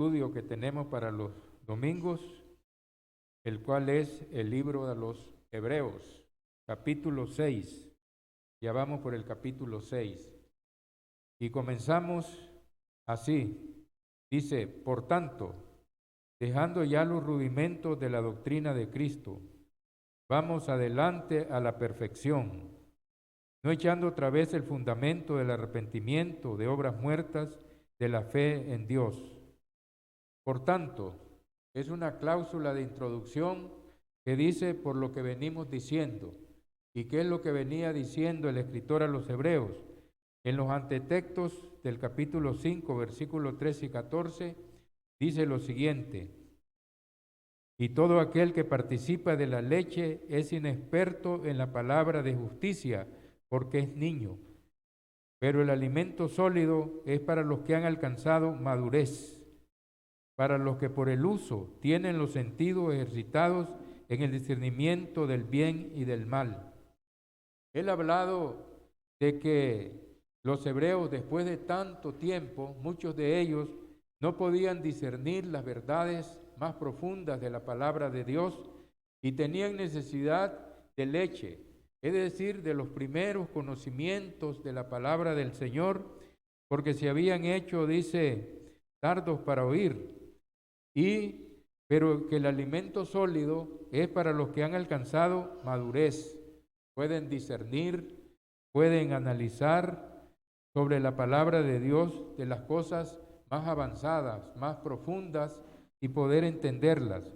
estudio que tenemos para los domingos, el cual es el libro de los Hebreos, capítulo 6. Ya vamos por el capítulo 6. Y comenzamos así. Dice, por tanto, dejando ya los rudimentos de la doctrina de Cristo, vamos adelante a la perfección, no echando otra vez el fundamento del arrepentimiento de obras muertas de la fe en Dios. Por tanto, es una cláusula de introducción que dice por lo que venimos diciendo. ¿Y qué es lo que venía diciendo el escritor a los Hebreos? En los antetextos del capítulo 5, versículos 13 y 14, dice lo siguiente: y todo aquel que participa de la leche es inexperto en la palabra de justicia, porque es niño. Pero el alimento sólido es para los que han alcanzado madurez, para los que por el uso tienen los sentidos ejercitados en el discernimiento del bien y del mal. Él ha hablado de que los hebreos, después de tanto tiempo, muchos de ellos no podían discernir las verdades más profundas de la palabra de Dios y tenían necesidad de leche, es decir, de los primeros conocimientos de la palabra del Señor, porque se habían hecho, dice, tardos para oír, pero que el alimento sólido es para los que han alcanzado madurez, pueden discernir, pueden analizar sobre la palabra de Dios, de las cosas más avanzadas, más profundas, y poder entenderlas.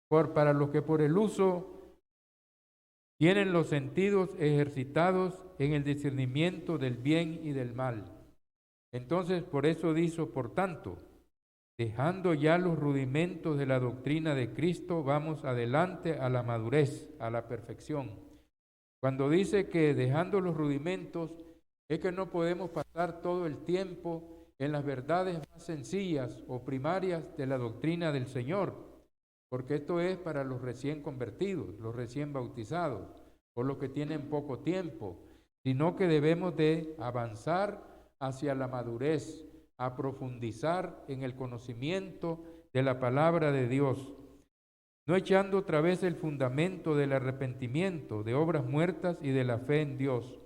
Para los que por el uso tienen los sentidos ejercitados en el discernimiento del bien y del mal. Entonces, por eso dice, por tanto, dejando ya los rudimentos de la doctrina de Cristo, vamos adelante a la madurez, a la perfección. Cuando dice que dejando los rudimentos, es que no podemos pasar todo el tiempo en las verdades más sencillas o primarias de la doctrina del Señor, porque esto es para los recién convertidos, los recién bautizados, o los que tienen poco tiempo, sino que debemos de avanzar hacia la madurez, a profundizar en el conocimiento de la palabra de Dios, no echando otra vez el fundamento del arrepentimiento, de obras muertas y de la fe en Dios.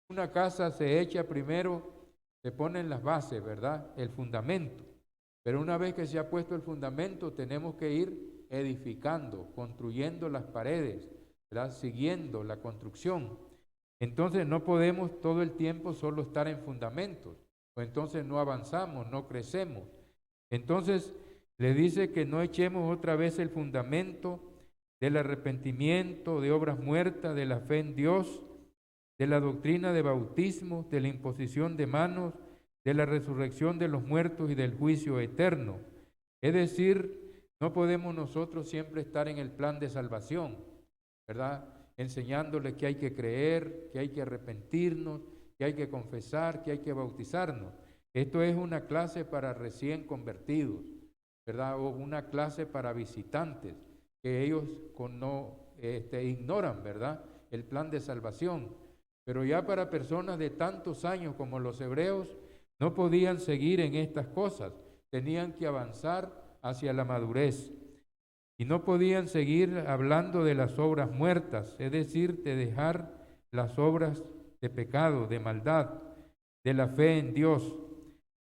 Una casa se echa primero, se ponen las bases, ¿verdad? El fundamento. Pero una vez que se ha puesto el fundamento, tenemos que ir edificando, construyendo las paredes, ¿verdad? Siguiendo la construcción. Entonces no podemos todo el tiempo solo estar en fundamentos, o entonces no avanzamos, no crecemos. Entonces le dice que no echemos otra vez el fundamento del arrepentimiento, de obras muertas, de la fe en Dios, de la doctrina de bautismo, de la imposición de manos, de la resurrección de los muertos y del juicio eterno. Es decir, no podemos nosotros siempre estar en el plan de salvación, ¿verdad? Enseñándoles que hay que creer, que hay que arrepentirnos, que hay que confesar, que hay que bautizarnos. Esto es una clase para recién convertidos, ¿verdad? O una clase para visitantes, que ellos ignoran, ¿verdad? El plan de salvación. Pero ya para personas de tantos años como los hebreos, no podían seguir en estas cosas, tenían que avanzar hacia la madurez. Y no podían seguir hablando de las obras muertas, es decir, de dejar las obras de pecado, de maldad, de la fe en Dios,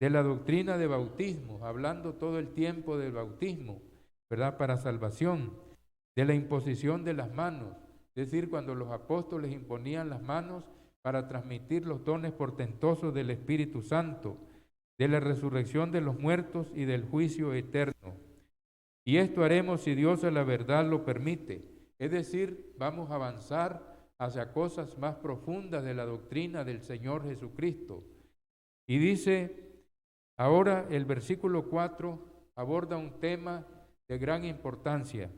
de la doctrina de bautismo, hablando todo el tiempo del bautismo, ¿verdad? Para salvación, de la imposición de las manos, es decir, cuando los apóstoles imponían las manos para transmitir los dones portentosos del Espíritu Santo, de la resurrección de los muertos y del juicio eterno. Y esto haremos si Dios a la verdad lo permite. Es decir, vamos a avanzar hacia cosas más profundas de la doctrina del Señor Jesucristo. Y dice, ahora el versículo 4 aborda un tema de gran importancia.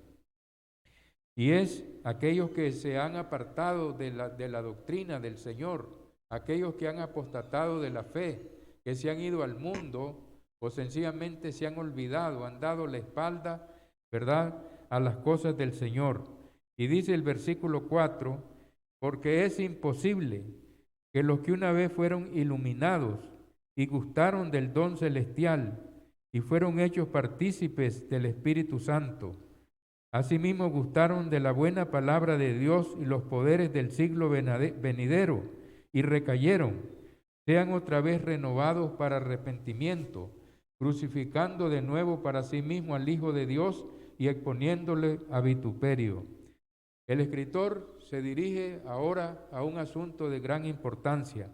Y es aquellos que se han apartado de la doctrina del Señor, aquellos que han apostatado de la fe, que se han ido al mundo o sencillamente se han olvidado, han dado la espalda, ¿verdad?, a las cosas del Señor. Y dice el versículo 4, porque es imposible que los que una vez fueron iluminados y gustaron del don celestial y fueron hechos partícipes del Espíritu Santo. Asimismo gustaron de la buena palabra de Dios y los poderes del siglo venidero, y recayeron, sean otra vez renovados para arrepentimiento, crucificando de nuevo para sí mismo al Hijo de Dios y exponiéndole a vituperio. El escritor se dirige ahora a un asunto de gran importancia.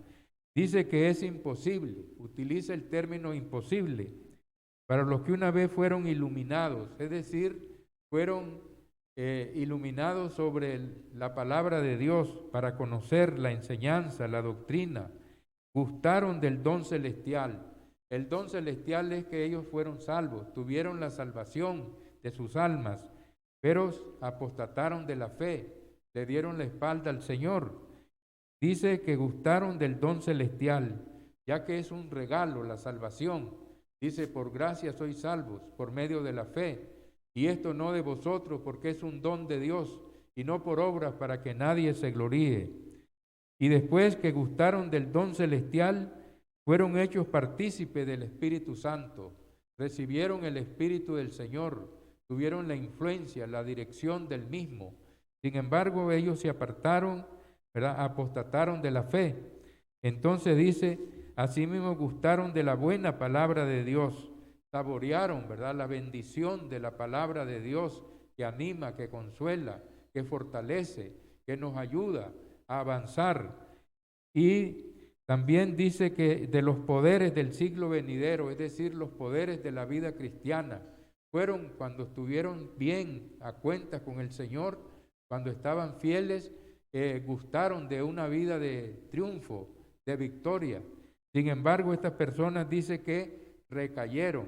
Dice que es imposible, utiliza el término imposible, para los que una vez fueron iluminados, es decir, fueron iluminados sobre la palabra de Dios para conocer la enseñanza, la doctrina, gustaron del don celestial. El don celestial es que ellos fueron salvos, tuvieron la salvación de sus almas, pero apostataron de la fe, le dieron la espalda al Señor. Dice que gustaron del don celestial, ya que es un regalo la salvación. Dice, por gracia sois salvos, por medio de la fe, y esto no de vosotros, porque es un don de Dios, y no por obras para que nadie se gloríe. Y después que gustaron del don celestial, fueron hechos partícipes del Espíritu Santo, recibieron el Espíritu del Señor, tuvieron la influencia, la dirección del mismo. Sin embargo, ellos se apartaron, ¿verdad? Apostataron de la fe. Entonces dice, asimismo gustaron de la buena palabra de Dios, saborearon, ¿verdad?, la bendición de la palabra de Dios que anima, que consuela, que fortalece, que nos ayuda a avanzar. Y también dice que de los poderes del siglo venidero, es decir, los poderes de la vida cristiana, fueron cuando estuvieron bien a cuentas con el Señor, cuando estaban fieles, gustaron de una vida de triunfo, de victoria. Sin embargo, estas personas dice que recayeron,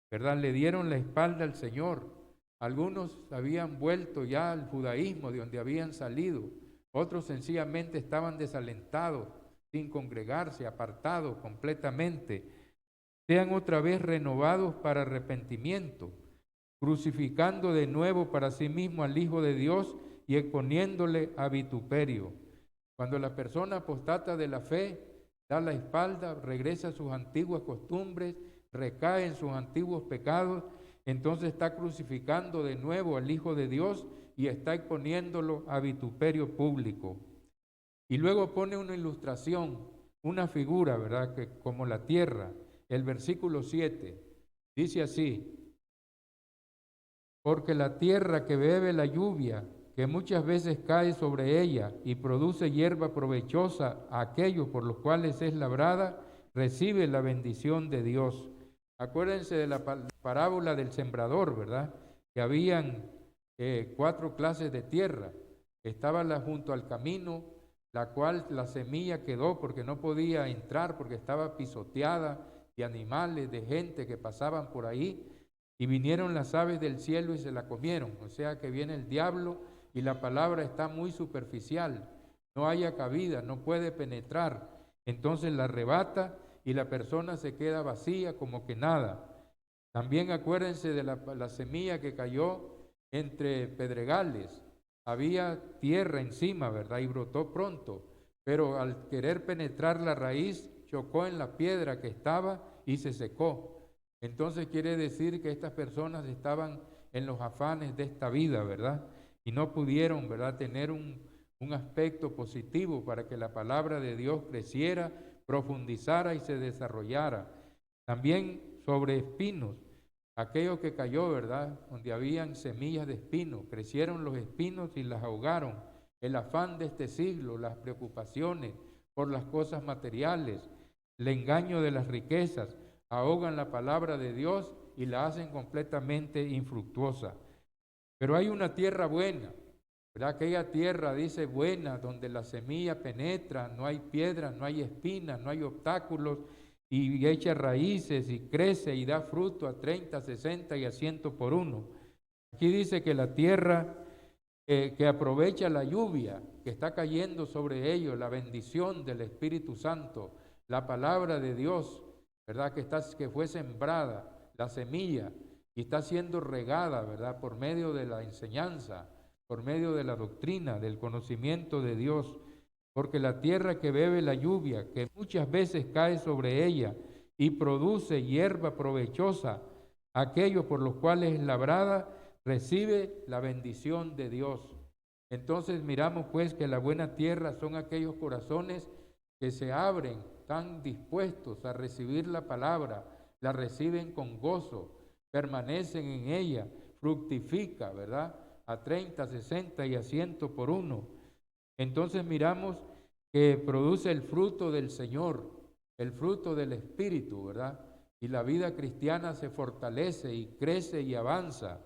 ¿verdad? Le dieron la espalda al Señor. Algunos habían vuelto ya al judaísmo de donde habían salido, otros sencillamente estaban desalentados, sin congregarse, apartados completamente. Sean otra vez renovados para arrepentimiento, crucificando de nuevo para sí mismo al Hijo de Dios y exponiéndole a vituperio. Cuando la persona apostata de la fe, da la espalda, regresa a sus antiguas costumbres, recae en sus antiguos pecados, entonces está crucificando de nuevo al Hijo de Dios y está exponiéndolo a vituperio público. Y luego pone una ilustración, una figura, ¿verdad?, que como la tierra. El versículo 7 dice así: porque la tierra que bebe la lluvia, que muchas veces cae sobre ella y produce hierba provechosa a aquellos por los cuales es labrada, recibe la bendición de Dios. Acuérdense de la parábola del sembrador, ¿verdad? Que habían 4 clases de tierra. Estaba junto al camino, la cual la semilla quedó porque no podía entrar, porque estaba pisoteada de animales, de gente que pasaban por ahí, y vinieron las aves del cielo y se la comieron. O sea que viene el diablo y la palabra está muy superficial, no haya cabida, no puede penetrar. Entonces la arrebata y la persona se queda vacía como que nada. También acuérdense de la semilla que cayó entre pedregales. Había tierra encima, ¿verdad? Y brotó pronto, pero al querer penetrar la raíz, chocó en la piedra que estaba y se secó. Entonces quiere decir que estas personas estaban en los afanes de esta vida, ¿verdad? Y no pudieron, ¿verdad?, tener un aspecto positivo para que la palabra de Dios creciera, profundizara y se desarrollara. También sobre espinos, aquello que cayó, ¿verdad?, donde habían semillas de espino, crecieron los espinos y las ahogaron. El afán de este siglo, las preocupaciones por las cosas materiales, el engaño de las riquezas, ahogan la palabra de Dios y la hacen completamente infructuosa. Pero hay una tierra buena, ¿verdad? Aquella tierra, dice, buena, donde la semilla penetra, no hay piedras, no hay espinas, no hay obstáculos, y echa raíces y crece y da fruto a 30, 60 y a 100 por uno. Aquí dice que la tierra que aprovecha la lluvia que está cayendo sobre ellos, la bendición del Espíritu Santo, la palabra de Dios, ¿verdad?, que fue sembrada, la semilla, y está siendo regada, ¿verdad?, por medio de la enseñanza, por medio de la doctrina, del conocimiento de Dios. Porque la tierra que bebe la lluvia, que muchas veces cae sobre ella y produce hierba provechosa, aquellos por los cuales es labrada, recibe la bendición de Dios. Entonces miramos pues que la buena tierra son aquellos corazones que se abren, están dispuestos a recibir la palabra, la reciben con gozo, permanecen en ella, fructifica, ¿verdad? A 30, 60 y a 100 por uno. Entonces miramos que produce el fruto del Señor, el fruto del Espíritu, ¿verdad? Y la vida cristiana se fortalece y crece y avanza.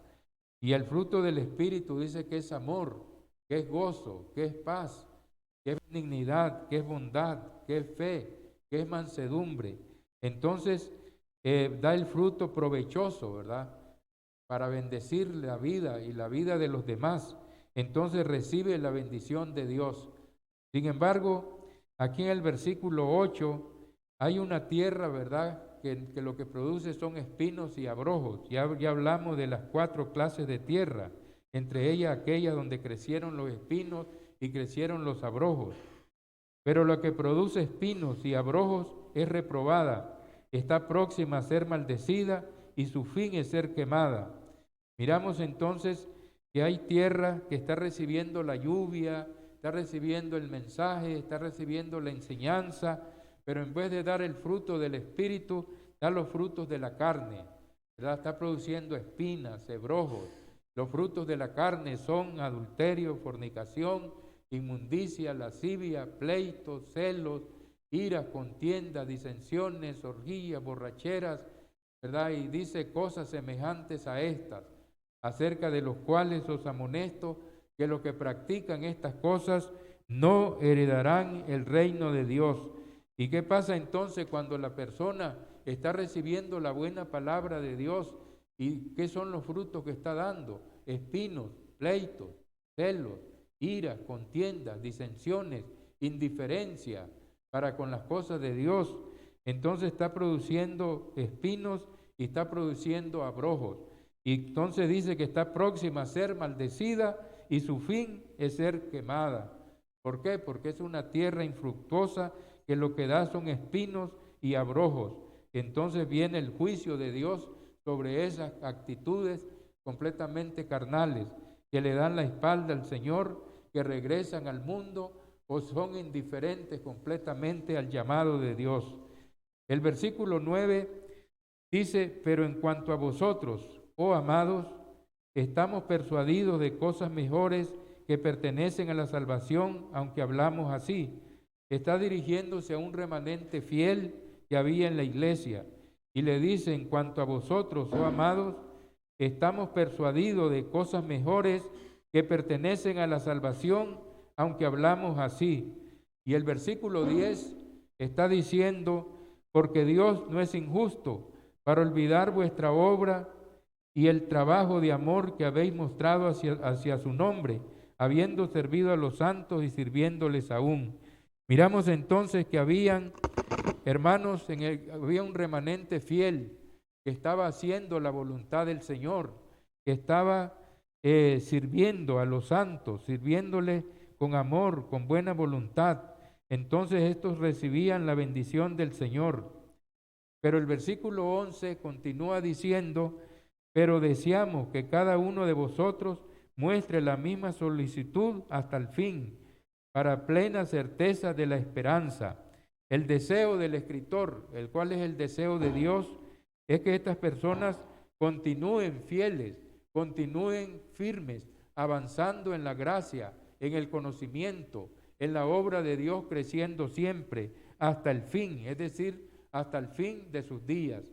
Y el fruto del Espíritu dice que es amor, que es gozo, que es paz, que es benignidad, que es bondad, que es fe, que es mansedumbre. Entonces, da el fruto provechoso, ¿verdad? Para bendecir la vida y la vida de los demás. Entonces recibe la bendición de Dios. Sin embargo, aquí en el versículo 8 hay una tierra, ¿verdad?, que lo que produce son espinos y abrojos. Ya hablamos de las 4 clases de tierra, entre ellas aquella donde crecieron los espinos y crecieron los abrojos. Pero lo que produce espinos y abrojos es reprobada, está próxima a ser maldecida y su fin es ser quemada. Miramos entonces que hay tierra que está recibiendo la lluvia, está recibiendo el mensaje, está recibiendo la enseñanza, pero en vez de dar el fruto del Espíritu, da los frutos de la carne, ¿verdad? Está produciendo espinas, abrojos. Los frutos de la carne son adulterio, fornicación, inmundicia, lascivia, pleitos, celos, iras, contiendas, disensiones, orgías, borracheras, ¿verdad? Y dice cosas semejantes a estas, acerca de los cuales os amonesto que los que practican estas cosas no heredarán el reino de Dios. ¿Y qué pasa entonces cuando la persona está recibiendo la buena palabra de Dios? ¿Y qué son los frutos que está dando? Espinos, pleitos, celos, ira, contiendas, disensiones, indiferencia para con las cosas de Dios. Entonces está produciendo espinos y está produciendo abrojos. Y entonces dice que está próxima a ser maldecida y su fin es ser quemada. ¿Por qué? Porque es una tierra infructuosa que lo que da son espinos y abrojos. Entonces viene el juicio de Dios sobre esas actitudes completamente carnales que le dan la espalda al Señor, que regresan al mundo o son indiferentes completamente al llamado de Dios. El versículo 9 dice: pero en cuanto a vosotros, oh amados, estamos persuadidos de cosas mejores que pertenecen a la salvación, aunque hablamos así. Está dirigiéndose a un remanente fiel que había en la iglesia y le dice: en cuanto a vosotros, oh amados, estamos persuadidos de cosas mejores que pertenecen a la salvación, aunque hablamos así. Y el versículo 10 está diciendo: porque Dios no es injusto para olvidar vuestra obra y el trabajo de amor que habéis mostrado hacia su nombre, habiendo servido a los santos y sirviéndoles aún. Miramos entonces que habían, hermanos, había un remanente fiel que estaba haciendo la voluntad del Señor, que estaba sirviendo a los santos, sirviéndoles con amor, con buena voluntad. Entonces estos recibían la bendición del Señor. Pero el versículo 11 continúa diciendo: pero deseamos que cada uno de vosotros muestre la misma solicitud hasta el fin, para plena certeza de la esperanza. El deseo del escritor, el cual es el deseo de Dios, es que estas personas continúen fieles, continúen firmes, avanzando en la gracia, en el conocimiento, en la obra de Dios, creciendo siempre hasta el fin, es decir, hasta el fin de sus días.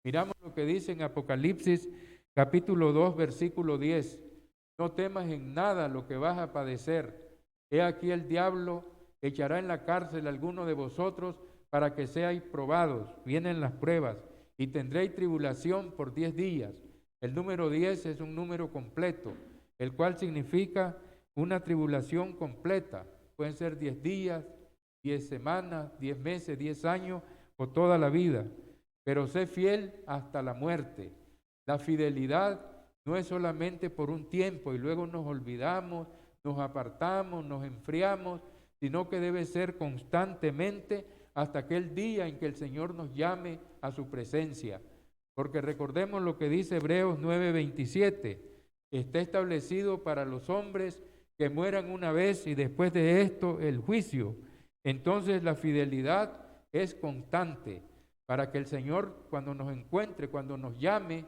Miramos lo que dice en Apocalipsis capítulo 2, versículo 10. No temas en nada lo que vas a padecer. He aquí el diablo echará en la cárcel a alguno de vosotros para que seáis probados. Vienen las pruebas y tendréis tribulación por 10 días. El número 10 es un número completo, el cual significa una tribulación completa. Pueden ser 10 días, 10 semanas, 10 meses, 10 años o toda la vida. Pero sé fiel hasta la muerte. La fidelidad no es solamente por un tiempo y luego nos olvidamos, nos apartamos, nos enfriamos, sino que debe ser constantemente hasta aquel día en que el Señor nos llame a su presencia. Porque recordemos lo que dice Hebreos 9:27, está establecido para los hombres que mueran una vez y después de esto el juicio. Entonces la fidelidad es constante para que el Señor cuando nos encuentre, cuando nos llame,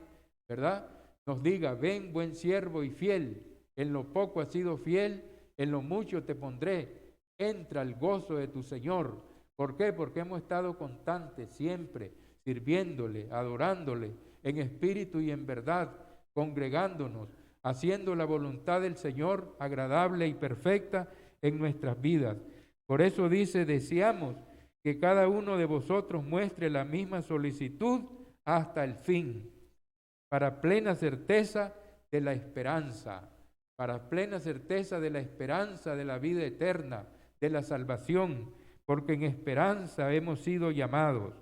¿verdad?, nos diga: ven, buen siervo y fiel, en lo poco has sido fiel, en lo mucho te pondré, entra al gozo de tu Señor. ¿Por qué? Porque hemos estado constantes siempre, sirviéndole, adorándole, en espíritu y en verdad, congregándonos, haciendo la voluntad del Señor agradable y perfecta en nuestras vidas. Por eso dice: deseamos que cada uno de vosotros muestre la misma solicitud hasta el fin, para plena certeza de la esperanza, para plena certeza de la esperanza de la vida eterna, de la salvación, porque en esperanza hemos sido llamados.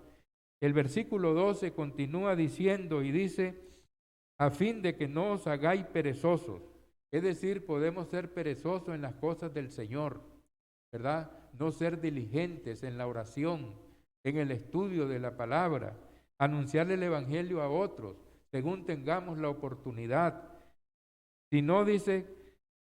El versículo 12 continúa diciendo y dice: a fin de que no os hagáis perezosos. Es decir, podemos ser perezosos en las cosas del Señor, ¿verdad? No ser diligentes en la oración, en el estudio de la palabra, anunciar el evangelio a otros, según tengamos la oportunidad. Si no, dice,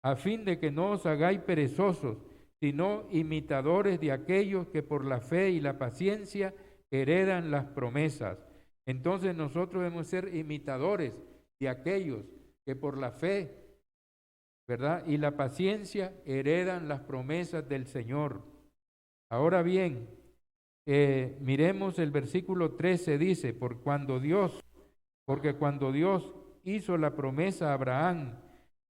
a fin de que no os hagáis perezosos, sino imitadores de aquellos que por la fe y la paciencia heredan las promesas. Entonces nosotros debemos ser imitadores de aquellos que por la fe, ¿verdad?, y la paciencia heredan las promesas del Señor. Ahora bien, miremos el versículo 13, dice: porque cuando Dios hizo la promesa a Abraham,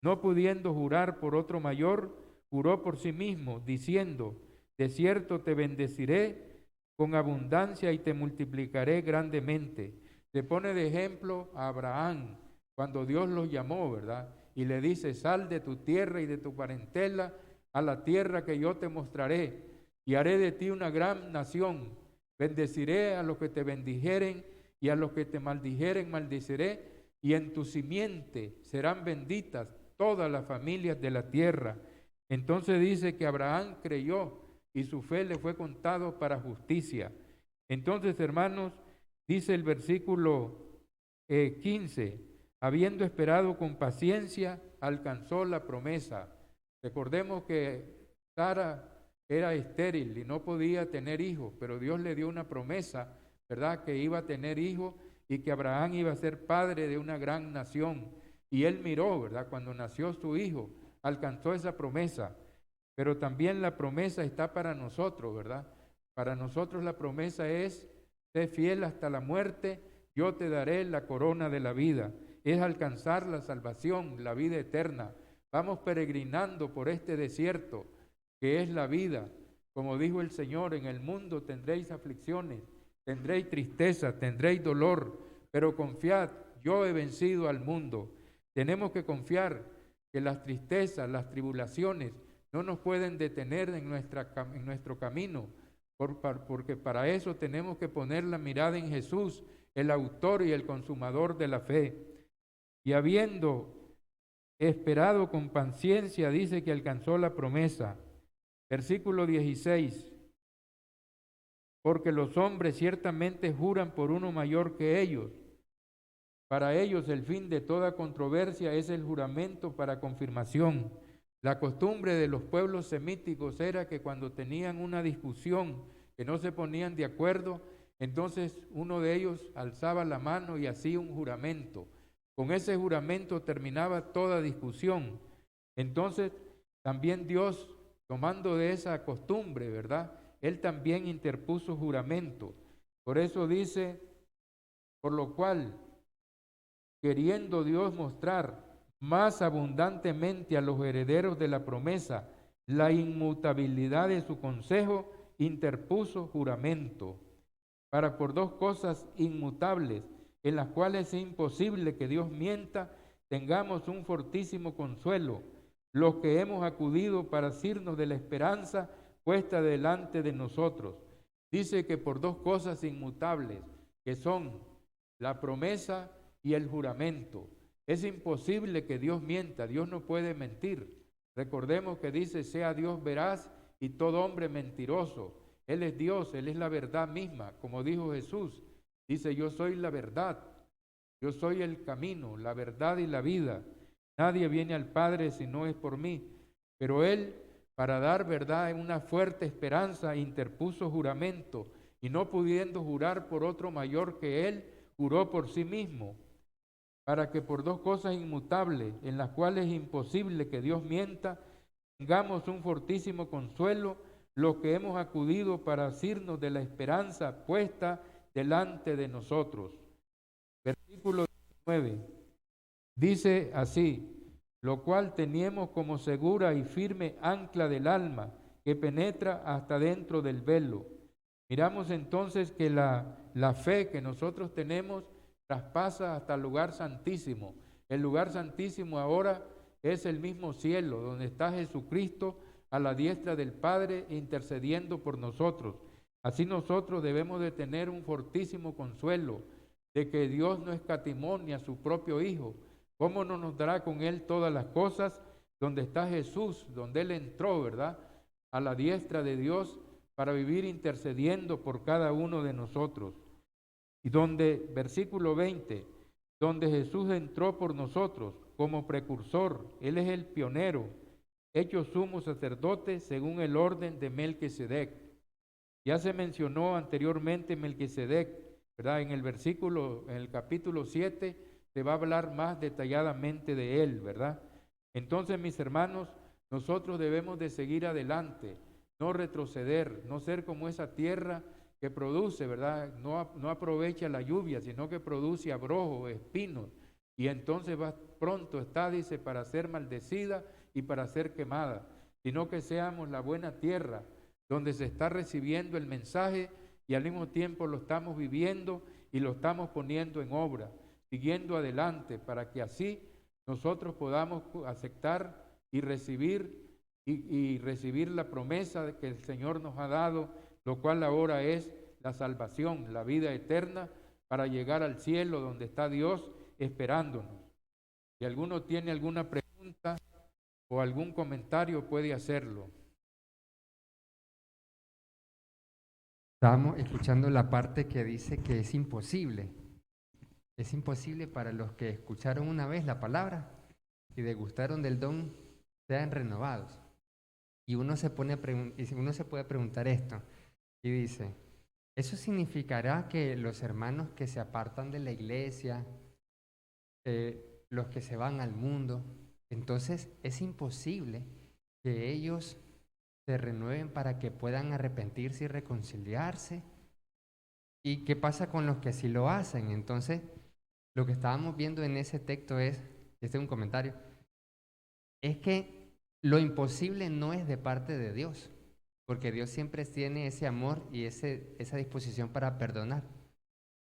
no pudiendo jurar por otro mayor, juró por sí mismo, diciendo: de cierto te bendeciré con abundancia y te multiplicaré grandemente. Se pone de ejemplo a Abraham cuando Dios lo llamó, ¿verdad? Y le dice: sal de tu tierra y de tu parentela a la tierra que yo te mostraré, y haré de ti una gran nación. Bendeciré a los que te bendijeren, y a los que te maldijeren maldiciré, y en tu simiente serán benditas todas las familias de la tierra. Entonces dice que Abraham creyó y su fe le fue contado para justicia. Entonces, hermanos, dice el versículo 15, habiendo esperado con paciencia, alcanzó la promesa. Recordemos que Sara era estéril y no podía tener hijos, pero Dios le dio una promesa, ¿verdad?, que iba a tener hijos y que Abraham iba a ser padre de una gran nación. Y él miró, ¿verdad?, cuando nació su hijo, alcanzó esa promesa. Pero también la promesa está para nosotros, ¿verdad? Para nosotros la promesa es: sé fiel hasta la muerte, yo te daré la corona de la vida. Es alcanzar la salvación, la vida eterna. Vamos peregrinando por este desierto que es la vida. Como dijo el Señor: en el mundo tendréis aflicciones, tendréis tristeza, tendréis dolor, pero confiad, yo he vencido al mundo. Tenemos que confiar que las tristezas, las tribulaciones no nos pueden detener en nuestro camino, porque para eso tenemos que poner la mirada en Jesús, el autor y el consumador de la fe. Y habiendo esperado con paciencia, dice que alcanzó la promesa. Versículo 16, porque los hombres ciertamente juran por uno mayor que ellos. Para ellos el fin de toda controversia es el juramento para confirmación. La costumbre de los pueblos semíticos era que cuando tenían una discusión, que no se ponían de acuerdo, entonces uno de ellos alzaba la mano y hacía un juramento. Con ese juramento terminaba toda discusión. Entonces también Dios, tomando de esa costumbre, ¿verdad?, Él también interpuso juramento. Por eso dice: por lo cual, queriendo Dios mostrar más abundantemente a los herederos de la promesa la inmutabilidad de su consejo, interpuso juramento, para por dos cosas inmutables, en las cuales es imposible que Dios mienta, tengamos un fortísimo consuelo, los que hemos acudido para asirnos de la esperanza puesta delante de nosotros. Dice que por dos cosas inmutables, que son la promesa y el juramento. Es imposible que Dios mienta, Dios no puede mentir. Recordemos que dice: sea Dios veraz y todo hombre mentiroso. Él es Dios, Él es la verdad misma, como dijo Jesús. Dice, yo soy la verdad, yo soy el camino, la verdad y la vida. Nadie viene al Padre si no es por mí. Pero Él, para dar verdad en una fuerte esperanza, interpuso juramento, y no pudiendo jurar por otro mayor que Él, juró por sí mismo, para que por dos cosas inmutables, en las cuales es imposible que Dios mienta, tengamos un fortísimo consuelo, los que hemos acudido para asirnos de la esperanza puesta delante de nosotros. Versículo 9. Dice así, lo cual teníamos como segura y firme ancla del alma, que penetra hasta dentro del velo. Miramos entonces que la fe que nosotros tenemos traspasa hasta el lugar santísimo. El lugar santísimo ahora es el mismo cielo, donde está Jesucristo a la diestra del Padre intercediendo por nosotros. Así nosotros debemos de tener un fortísimo consuelo de que Dios no escatimó ni a su propio Hijo. ¿Cómo no nos dará con Él todas las cosas? Donde está Jesús, donde Él entró, ¿verdad? A la diestra de Dios para vivir intercediendo por cada uno de nosotros. Y donde, versículo 20, donde Jesús entró por nosotros como precursor, Él es el pionero, hecho sumo sacerdote según el orden de Melquisedec. Ya se mencionó anteriormente Melquisedec, ¿verdad? En el capítulo 7, se va a hablar más detalladamente de él, ¿verdad? Entonces, mis hermanos, nosotros debemos de seguir adelante, no retroceder, no ser como esa tierra que produce, ¿verdad? No aprovecha la lluvia, sino que produce abrojos, espinos, y entonces pronto está, dice, para ser maldecida y para ser quemada, sino que seamos la buena tierra, donde se está recibiendo el mensaje y al mismo tiempo lo estamos viviendo y lo estamos poniendo en obra, siguiendo adelante, para que así nosotros podamos aceptar y recibir la promesa que el Señor nos ha dado, lo cual ahora es la salvación, la vida eterna, para llegar al cielo donde está Dios esperándonos. Si alguno tiene alguna pregunta o algún comentario, puede hacerlo. Estamos escuchando la parte que dice que es imposible. Es imposible para los que escucharon una vez la palabra y degustaron del don, sean renovados. Y uno se puede preguntar esto y dice, ¿eso significará que los hermanos que se apartan de la iglesia, los que se van al mundo, entonces es imposible que ellos se renueven para que puedan arrepentirse y reconciliarse? ¿Y qué pasa con los que sí lo hacen? Entonces, lo que estábamos viendo en ese texto es, este es un comentario, es que lo imposible no es de parte de Dios, porque Dios siempre tiene ese amor y esa disposición para perdonar.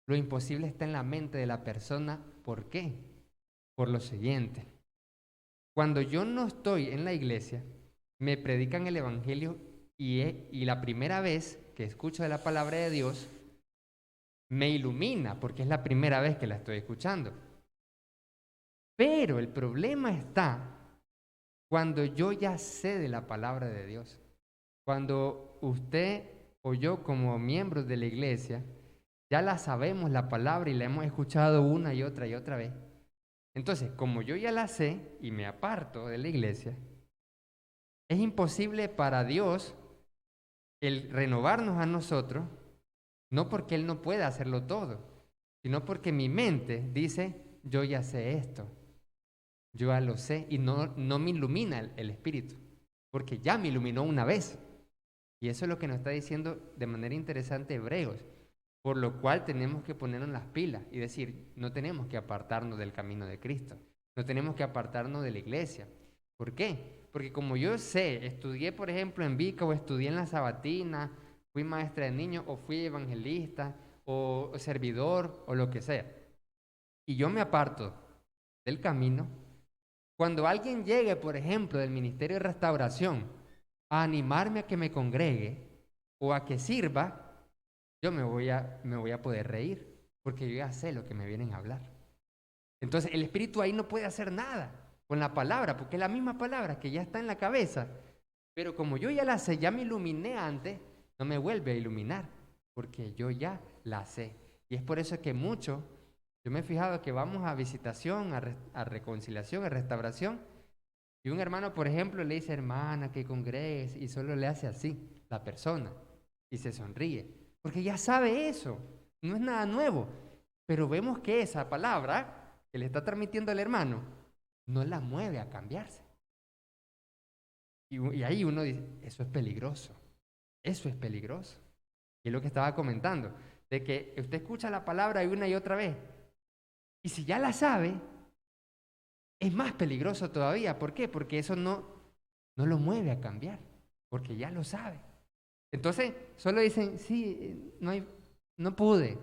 Lo imposible está en la mente de la persona. ¿Por qué? Por lo siguiente. Cuando yo no estoy en la iglesia, me predican el evangelio y la primera vez que escucho de la palabra de Dios, me ilumina porque es la primera vez que la estoy escuchando. Pero el problema está cuando yo ya sé de la palabra de Dios. Cuando usted o yo como miembros de la iglesia ya la sabemos la palabra y la hemos escuchado una y otra vez. Entonces, como yo ya la sé y me aparto de la iglesia, es imposible para Dios el renovarnos a nosotros, no porque Él no pueda hacerlo todo, sino porque mi mente dice, yo ya sé esto, yo ya lo sé, y no me ilumina el Espíritu, porque ya me iluminó una vez. Y eso es lo que nos está diciendo de manera interesante Hebreos, por lo cual tenemos que ponernos las pilas y decir, no tenemos que apartarnos del camino de Cristo, no tenemos que apartarnos de la iglesia. ¿Por qué? Porque como yo sé, estudié por ejemplo en Vica o estudié en la Sabatina, fui maestra de niños o fui evangelista o servidor o lo que sea, y yo me aparto del camino, cuando alguien llegue, por ejemplo, del Ministerio de Restauración a animarme a que me congregue o a que sirva, yo me voy a poder reír, porque yo ya sé lo que me vienen a hablar. Entonces el Espíritu ahí no puede hacer nada con la palabra, porque es la misma palabra que ya está en la cabeza, pero como yo ya la sé, ya me iluminé antes, no me vuelve a iluminar, porque yo ya la sé. Y es por eso que muchos, yo me he fijado que vamos a visitación, a reconciliación, a restauración, y un hermano, por ejemplo, le dice, hermana, que congregues, y solo le hace así, la persona, y se sonríe, porque ya sabe eso, no es nada nuevo, pero vemos que esa palabra que le está transmitiendo el hermano, no la mueve a cambiarse. Y ahí uno dice, eso es peligroso, eso es peligroso. Y es lo que estaba comentando, de que usted escucha la palabra una y otra vez, y si ya la sabe, es más peligroso todavía. ¿Por qué? Porque eso no lo mueve a cambiar, porque ya lo sabe. Entonces, solo dicen, sí, no pude,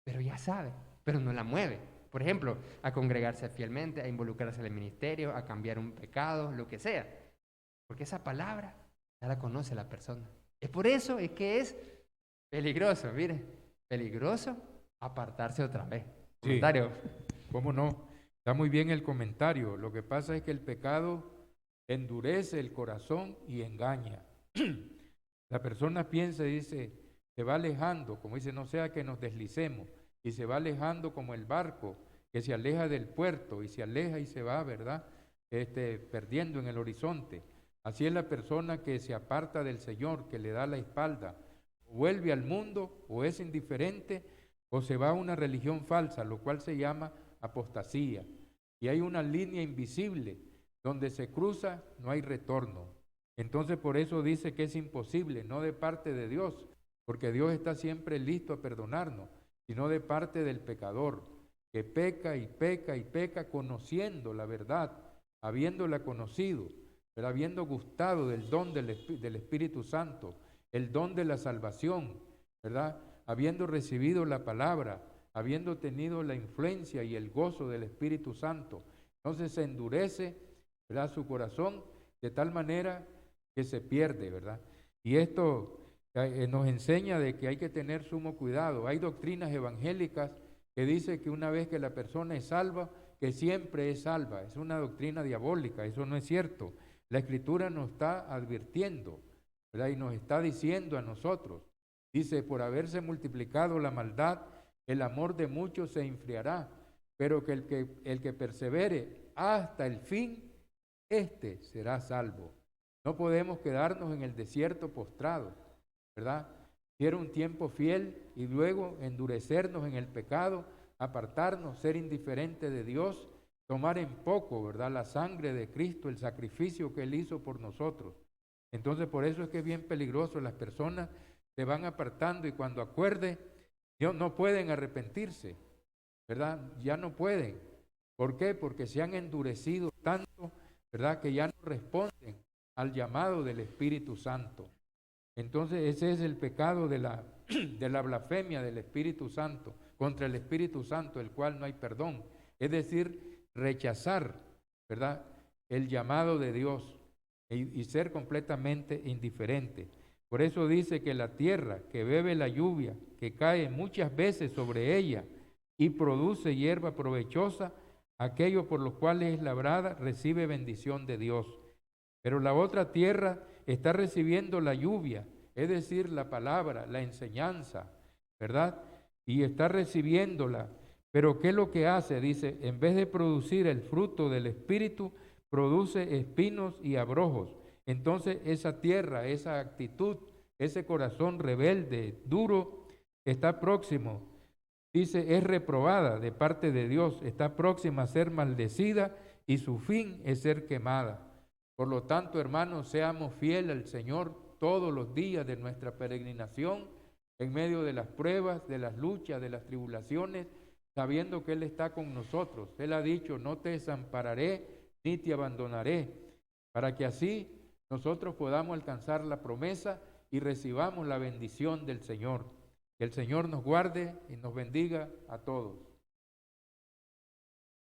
pero ya sabe, pero no la mueve. Por ejemplo, a congregarse fielmente, a involucrarse en el ministerio, a cambiar un pecado, lo que sea. Porque esa palabra ya la conoce la persona. Es por eso es que es peligroso, mire, peligroso apartarse otra vez. Sí, Comentario. ¿cómo no? Está muy bien el comentario. Lo que pasa es que el pecado endurece el corazón y engaña. La persona piensa y dice, se va alejando, como dice, no sea que nos deslicemos, y se va alejando como el barco que se aleja del puerto y se aleja y se va, ¿verdad? Perdiendo en el horizonte. Así es la persona que se aparta del Señor, que le da la espalda, vuelve al mundo o es indiferente o se va a una religión falsa, lo cual se llama apostasía. Y hay una línea invisible donde se cruza, no hay retorno. Entonces por eso dice que es imposible, no de parte de Dios, porque Dios está siempre listo a perdonarnos, sino de parte del pecador, que peca y peca y peca conociendo la verdad, habiéndola conocido, pero habiendo gustado del don del Espíritu Santo, el don de la salvación, ¿verdad? Habiendo recibido la palabra, habiendo tenido la influencia y el gozo del Espíritu Santo. Entonces se endurece, ¿verdad?, su corazón de tal manera que se pierde, ¿verdad? Y esto nos enseña de que hay que tener sumo cuidado. Hay doctrinas evangélicas que dicen que una vez que la persona es salva, que siempre es salva. Es una doctrina diabólica, eso no es cierto. La Escritura nos está advirtiendo, ¿verdad?, y nos está diciendo a nosotros, dice, por haberse multiplicado la maldad, el amor de muchos se enfriará, pero que el que persevere hasta el fin, éste será salvo. No podemos quedarnos en el desierto postrado, ¿verdad? Quiero un tiempo fiel y luego endurecernos en el pecado, apartarnos, ser indiferente de Dios, tomar en poco, ¿verdad?, la sangre de Cristo, el sacrificio que Él hizo por nosotros. Entonces por eso es que es bien peligroso, las personas se van apartando y cuando acuerde, no pueden arrepentirse, ¿verdad? Ya no pueden. ¿Por qué? Porque se han endurecido tanto, ¿verdad?, que ya no responden al llamado del Espíritu Santo. Entonces ese es el pecado de la blasfemia del Espíritu Santo, contra el Espíritu Santo, el cual no hay perdón. Es decir, rechazar, ¿verdad?, el llamado de Dios y ser completamente indiferente. Por eso dice que la tierra que bebe la lluvia, que cae muchas veces sobre ella y produce hierba provechosa, aquello por los cuales es labrada, recibe bendición de Dios. Pero la otra tierra está recibiendo la lluvia, es decir, la palabra, la enseñanza, ¿verdad? Y está recibiéndola. Pero ¿qué es lo que hace? Dice, en vez de producir el fruto del Espíritu, produce espinos y abrojos. Entonces esa tierra, esa actitud, ese corazón rebelde, duro, está próximo. Dice, es reprobada de parte de Dios, está próxima a ser maldecida y su fin es ser quemada. Por lo tanto, hermanos, seamos fieles al Señor todos los días de nuestra peregrinación, en medio de las pruebas, de las luchas, de las tribulaciones, sabiendo que Él está con nosotros. Él ha dicho, no te desampararé ni te abandonaré, para que así nosotros podamos alcanzar la promesa y recibamos la bendición del Señor. Que el Señor nos guarde y nos bendiga a todos.